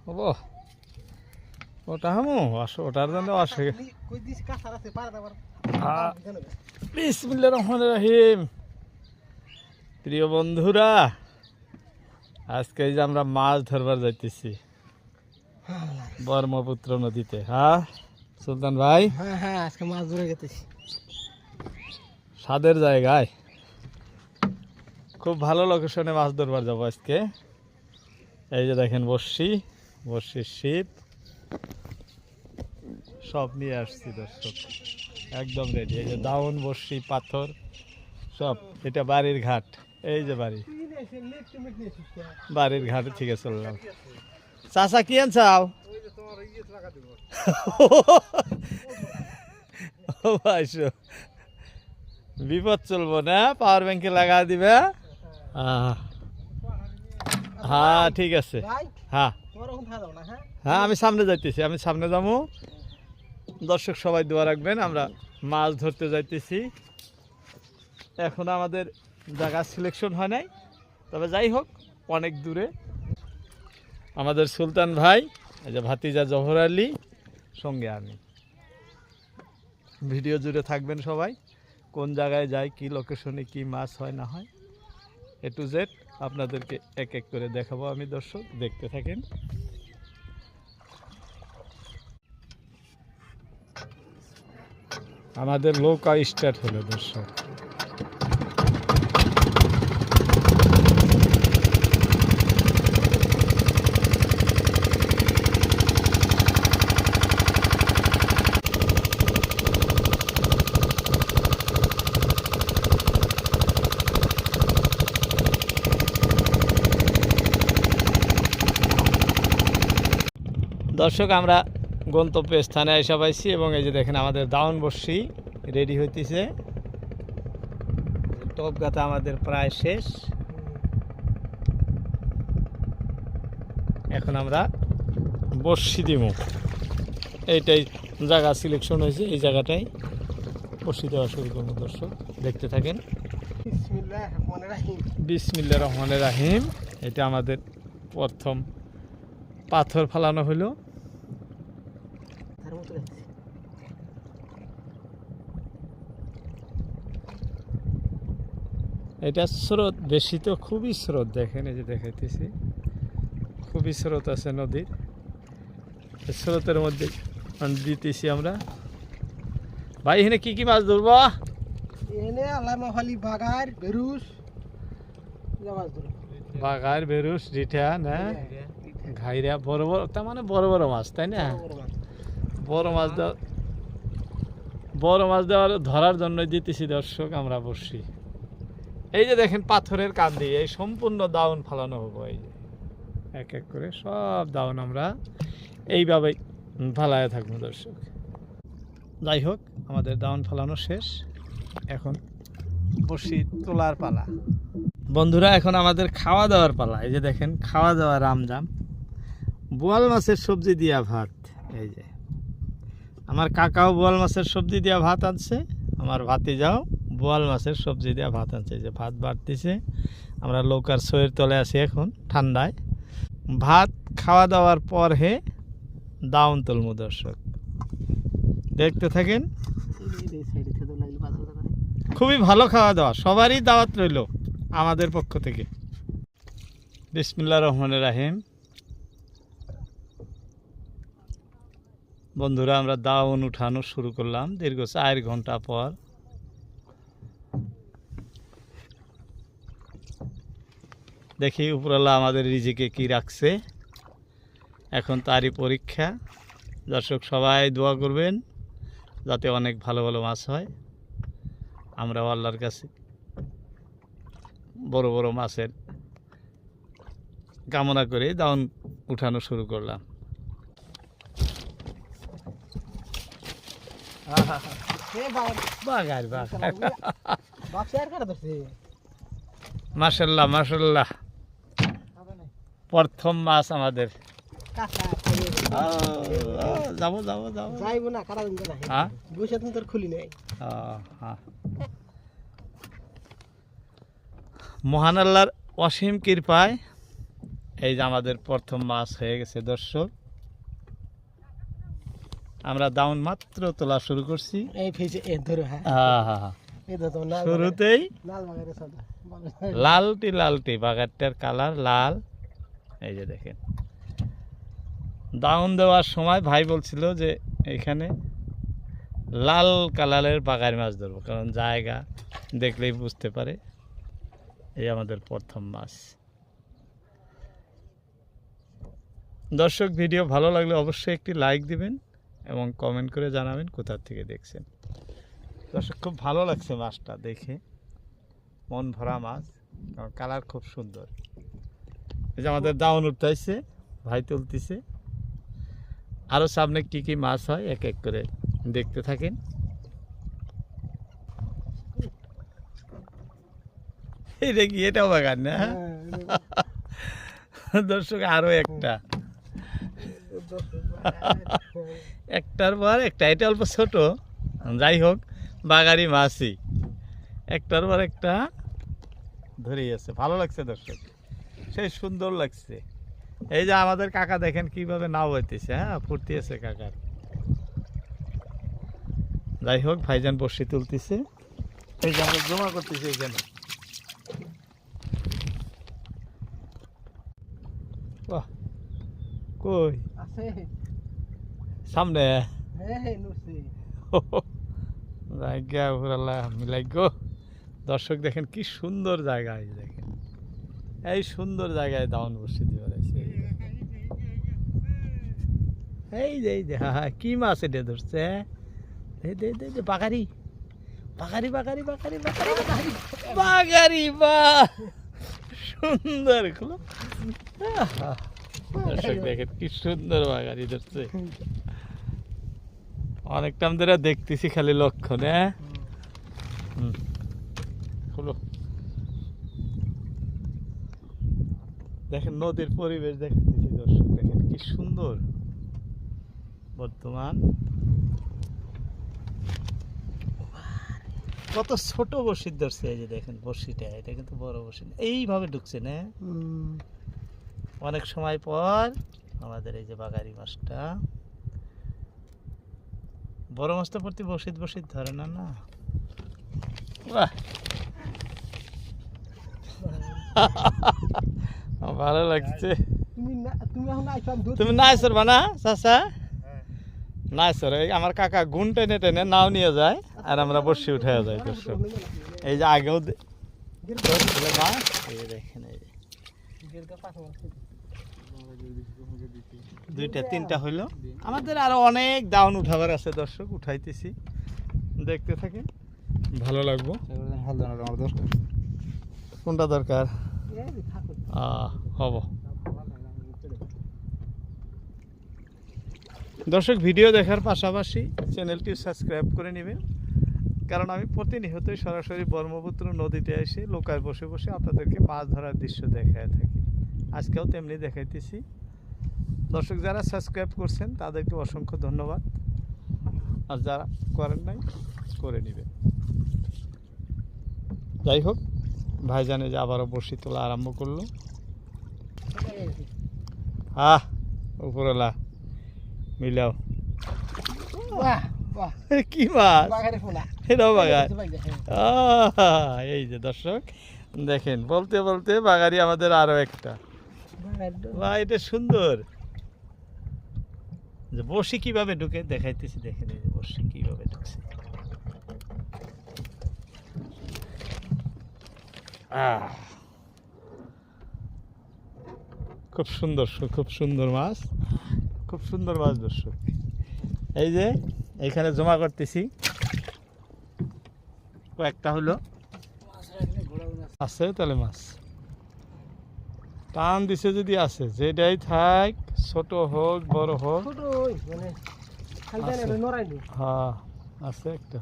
ও ওটা হামু ওটার জন্য আসে বিসমিল্লাহির রহমানির রহিম। প্রিয় বন্ধুরা, আজকে যে আমরা মাছ ধরবার যাইতেছি ব্রহ্মপুত্র নদীতে। হ্যাঁ সুলতান ভাই, হ্যাঁ আজকে মাছ ধরে গেতেছি স্বাদের জায়গায়, খুব ভালো লোকেশনে মাছ ধরবার যাবো আজকে। এই যে দেখেন বর্ষির ছিপ সব নিয়ে আসছি দর্শক, একদম রেডি। এই যে দাউন, বর্ষি, পাথর সব। এটা বাড়ির ঘাট, এই যে বাড়ির ঘাটে থেকে চললাম। চাচা কি আনছাও? বিপদ চলবো না, পাওয়ার ব্যাংকে লাগা দিবে। হ্যাঁ ঠিক আছে। হ্যাঁ হ্যাঁ আমি সামনে যাইতেছি, আমি সামনে যাবো। দর্শক সবাই দোয়া রাখবেন, আমরা মাছ ধরতে যাইতেছি। এখন আমাদের জায়গা সিলেকশন হয় নাই, তবে যাই হোক অনেক দূরে। আমাদের সুলতান ভাই, এই যে ভাতিজা জহর আলী, সঙ্গে আমি। ভিডিও জুড়ে থাকবেন সবাই, কোন জায়গায় যাই, কি লোকেশনে কি মাছ হয় না হয়, এ টু জেড আপনাদেরকে এক এক করে দেখাবো আমি। দর্শক দেখতে থাকেন। আমাদের নৌকা স্টার্ট হলো দর্শক। দর্শক আমরা গন্তব্য স্থানে এসে পাইছি এবং এই যে দেখেন আমাদের দাউন বর্ষি রেডি হইতেছে। টপ গাথা আমাদের প্রায় শেষ। এখন আমরা বর্ষি দিব। এইটাই জায়গা সিলেকশন হয়েছে, এই জায়গাটাই বর্ষি দেওয়া শুরু করবো। দর্শক দেখতে থাকেন। বিসমিল্লাহির রহমানির রহিম। এটা আমাদের প্রথম পাথর ফালানো হলো। এটা স্রোত বেশি তো, খুবই স্রোত। দেখেন এই যে দেখাইতেছি, খুবই স্রোত আছে নদীর। স্রোতের মধ্যে দিতেছি আমরা। ভাই এখানে কি কি মাছ ধরবো? বাগার, বেরুস, রিঠা না ঘাইরা, বড় বড়, তার মানে বড় বড় মাছ, তাই না? বড় মাছ দেওয়ার ধরার জন্য দিতেছি দর্শক আমরা বর্ষি। এই যে দেখেন পাথরের কান দিয়ে এই সম্পূর্ণ দাউন ফালানো হবো। এই যে এক এক করে সব দাউন আমরা এইভাবে ফালায় থাকবো দর্শক। যাই হোক আমাদের দাউন ফালানো শেষ, এখন বর্ষি তোলার পালা। বন্ধুরা এখন আমাদের খাওয়া দাওয়ার পালা। এই যে দেখেন খাওয়া দাওয়া রামজাম, বোয়াল মাছের সবজি দিয়া ভাত। এই যে আমার কাকাও বোয়াল মাছের সবজি দিয়া ভাত আনছে, আমার ভাতিজাও বোয়াল মাছের সবজি দিয়া ভাত আনছে। যে ভাত বাড়তেছে, আমরা লৌকার সইয়ের তলে আছি এখন ঠান্ডায়। ভাত খাওয়া দাওয়ার পর হে দাউন তুলমু দর্শক, দেখতে থাকেন। খুবই ভালো খাওয়া দাওয়া, সবারই দাওয়াত রইল আমাদের পক্ষ থেকে। বিসমিল্লাহির রহমানির রহিম। বন্ধুরা আমরা দাউন উঠানো শুরু করলাম দীর্ঘ 4 ঘন্টা পর। দেখি উপরওয়ালা আমাদের রিজিকে কি রাখছে, এখন তারই পরীক্ষা। দর্শক সবাই দোয়া করবেন যাতে অনেক ভালো ভালো মাছ হয়। আমরাও আল্লাহর কাছে বড় বড় মাছের কামনা করে দাউন উঠানো শুরু করলাম। মাশাআল্লাহ মাশাআল্লাহ, প্রথম মাছ আমাদের। যাবো যাবো যাবো যাইবো না, কারণ হ্যাঁ বসে তোর খুলি নাই। হ্যাঁ মহান আল্লাহর অসীম কৃপায় এই যে আমাদের প্রথম মাছ হয়ে গেছে দর্শক। আমরা দাউন মাত্র তোলা শুরু করছি। এই ফেসে এ ধরো হ্যাঁ হ্যাঁ, এই ধরো না শুরুতেই লাল বাগারে সাদা লালটি লালটি বাগারটার কালার লাল। এই যে দেখেন দাউন দেওয়ার সময় ভাই বলছিল যে এখানে লাল কালারের বাগারি মাছ ধরবো, কারণ জায়গা দেখলেই বুঝতে পারে। এই আমাদের প্রথম মাছ। দর্শক, ভিডিও ভালো লাগলে অবশ্যই একটি লাইক দিবেন এবং কমেন্ট করে জানাবেন কোথা থেকে দেখছেন। দর্শক, খুব ভালো লাগছে মাছটা দেখে, মন ভরা মাছ, কারণ কালার খুব সুন্দর। এই যে আমাদের দাউন উঠতেছে, ভাই তুলতেছে। আরও সামনে কি কি মাছ হয় এক এক করে দেখতে থাকেন। এটা কি, এটাও বাগান না? দর্শক, আরো একটা, একটার পর একটা। এটা অল্প ছোট, যাই হোক বাগারি মাছই, একটার পর একটা ধরেই আছে। ভালো লাগছে দর্শক, সেই সুন্দর লাগছে। এই যে আমাদের কাকা দেখেন কিভাবে নাও হইতেছে। হ্যাঁ, ফুর্তি আছে কাকার। যাই হোক, ভাইজান বসি তুলতেছে। এই যে আমরা জমা করতেছি এখানে। বাহ, কই আছে সামনে? হ্যাঁ নুসি জায়গা উপরালা মিলাই গো। দর্শক দেখেন কি সুন্দর জায়গা। এই দেখেন, এই সুন্দর জায়গায় দাউন বসে দিয়ে বেড়াইছে। এই যে এই যে, হ্যাঁ হ্যাঁ, কি মাছ এটা ধরছে? বাগারি বাগারি বাগারি বাগারি বাগারি বাগারি বাগারি, বাহ, সুন্দর। দর্শক দেখেন কি সুন্দর বাগারি ধরছে। অনেকটা ধরে দেখতেছি খালি লক্ষণ। হ্যাঁ, খুলো। দেখেন নদীর পরিবেশ দেখতেছি দর্শক, দেখেন কি সুন্দর বর্তমান। কত ছোট বড়শি ধরছে। এই যে দেখেন বড়শিটা, এটা কিন্তু বড় বড়শি না। এইভাবে ঢুকছে না অনেক সময় পর আমাদের এই যে বাগারি মাছটা। বড় মাছটা প্রতি বসিত বসিত ধরে না। না, বাহ, ভালো লাগছে। তুমি নাই সরবা না চাচা? নাই সর, আমার কাকা গুণ টেনে টেনে নাও নিয়ে যায় আর আমরা বসে উঠে যাই। দর্শক, এই যে আগেও মাছ, এই দেখেন, এই যে দুইটা তিনটা হইলো। আমাদের আরো অনেক দাউন উঠাবার আছে দর্শক, উঠাইতেছি, দেখতে থাকেন, ভালো লাগবো। কোনটা দরকার? হব। দর্শক, ভিডিও দেখার পাশাপাশি চ্যানেলটি সাবস্ক্রাইব করে নেবেন, কারণ আমি প্রতিনিয়তই সরাসরি ব্রহ্মপুত্র নদীতে এসে লোকায় বসে বসে আপনাদেরকে মাছ ধরার দৃশ্য দেখায় থাকি। আজকেও তেমনি দেখাইতেছি। দর্শক, যারা সাবস্ক্রাইব করছেন তাদেরকে অসংখ্য ধন্যবাদ, আর যারা করেন নাই করে নেবেন। যাই হোক, ভাইজানে যে আবারও বড়শি তোলা আরম্ভ করলো। উপরওয়ালা মিলাও। কি মাছ? এটাও বাগার। এই যে দর্শক দেখেন, বলতে বলতে বাগারি আমাদের আরো একটা। বাহ, এটা সুন্দর। যে বড়শি কিভাবে ঢুকে দেখাইতেছি, দেখেন এই যে বড়শি কিভাবে ঢুকছে। খুব সুন্দর, খুব সুন্দর মাছ, খুব সুন্দর মাছ দর্শক। এই যে এইখানে জমা করতেছি, কয়েকটা হলো আছে। তাহলে মাছ টান দিছে যদি আছে, যেটাই থাক, ছোট হোক বড় হোক, হ্যাঁ আছে একটা।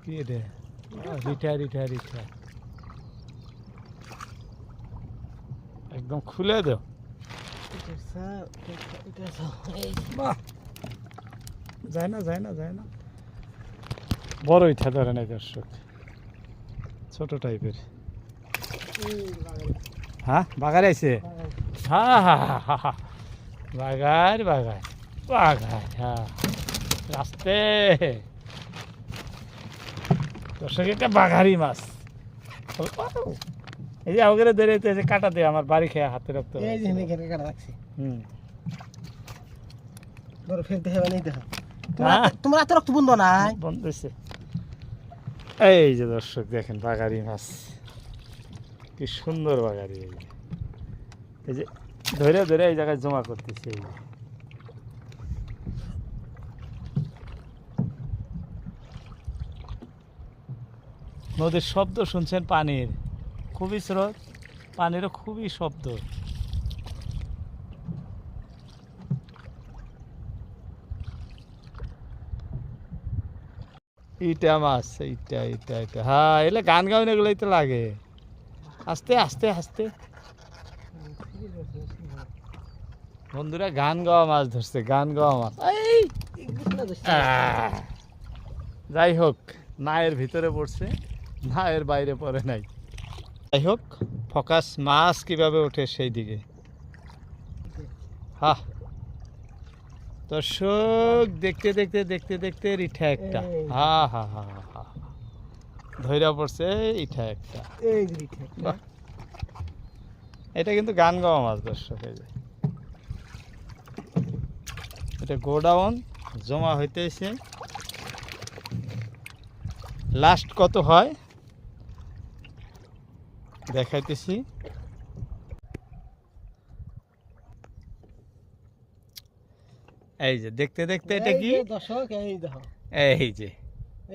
কি রে, রিঠা রিঠা রিঠা, একদম খুলে দাও। যায় না যায় না যায় না, বড় ইঠা ধরে নাই দর্শক, ছোট টাইপের। হ্যাঁ বাগার আইছে, হ্যাঁ হ্যাঁ হ্যাঁ হ্যাঁ, বাগার বাগার বাগার, হ্যাঁ রাস্তে দর্শক, এটা বাঘারি মাছ। এই যে ওগুলো ধরে কাটা দিয়ে আমার বাড়ি খেয়ে হাতে রক্ত। এই যে এখানে কাটা রাখছি। হুম, বড় ফেলতে হবে নাই দেখো। হ্যাঁ। তোমার এত রক্ত বন্ধ নাই। বন্ধ হয়েছে। এই যে দর্শক দেখেন বাগারি মাছ, কি সুন্দর বাগারি। এই যে ধরে ধরে এই জায়গায় জমা করতেছে। এই যে নদীর শব্দ শুনছেন, পানির খুবই স্রোত, পানিরও খুবই শব্দ। ইটা মাছ, এইটা এইটা এইটা, হ্যাঁ এগুলো গান গাউন এগুলোই তো লাগে। আস্তে আস্তে আস্তে বন্ধুরা, গান গাওয়া মাছ ধরছে, গান গাওয়া মাছ। এই আহ! যাই হোক, নায়ের ভিতরে পড়ছে, নায়ের বাইরে পড়ে নাই। যাই হোক, ফোকাস মাছ কিভাবে ওঠে সেই দিকে। হ্যাঁ দর্শক, দেখতে দেখতে দেখতে দেখতে ইঠা একটা, হ্যাঁ হ্যাঁ হ্যাঁ হ্যাঁ, ধইরা পড়ছে ইঠা একটা। এই যে ঠিক। বাহ, এটা কিন্তু গান গাওয়া মাছ দর্শক। এই যে এটা গোডাউন জমা হইতেছে, লাস্ট কত হয় দেখাইতেছি। এই যে দেখতে দেখতে এটা কি, দর্শক এই দেখো, এই যে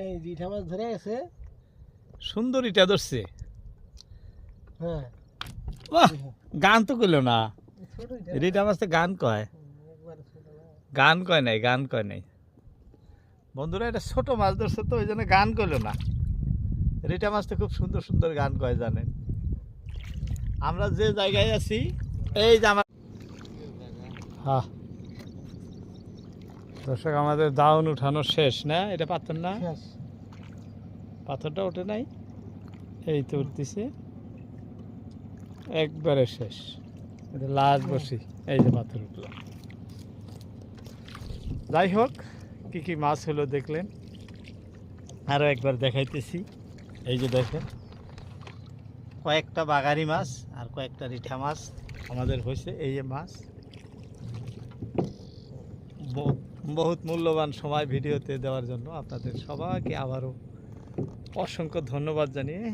এই যে ইঠা মাছ ধরে আছে। সুন্দর ইটা ধরছে। হ্যাঁ, বাহ, গান তো করলো না, ছোট ইঠা। রিটা মাছ তো গান কয়, একবার ছোট না। গান কয় নাই, গান কয় নাই। বন্ধুরা, এটা ছোট মাছ ধরছে তো ওই জন্য গান করলো না। রিটা মাছ তো খুব সুন্দর সুন্দর গান কয়, জানেন। আমরা যে জায়গায় আছি, এই যে আমার, হ্যাঁ দর্শক, আমাদের দাউন উঠানো শেষ না? এটা পাথর না, শেষ। পাথরটা ওঠে নাই, এই তো উঠতেছে, একবারে শেষ। এটা লাস্ট বসি, এই যে পাথর উঠলো। যাই হোক, কি কি মাছ হলো দেখলেন, আরও একবার দেখাইতেছি। এই যে দেখেন, কয়েকটা বাগারি মাছ আর কয়েকটা রিঠা মাছ আমাদের হয়েছে। এই যে মাছ, বহুত মূল্যবান সময় ভিডিওতে দেওয়ার জন্য আপনাদের সবাইকে আবারও অসংখ্য ধন্যবাদ জানিয়ে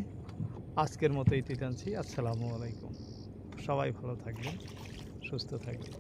আজকের মতো এটি টানছি। আসসালামু আলাইকুম, সবাই ভালো থাকবেন, সুস্থ থাকবেন।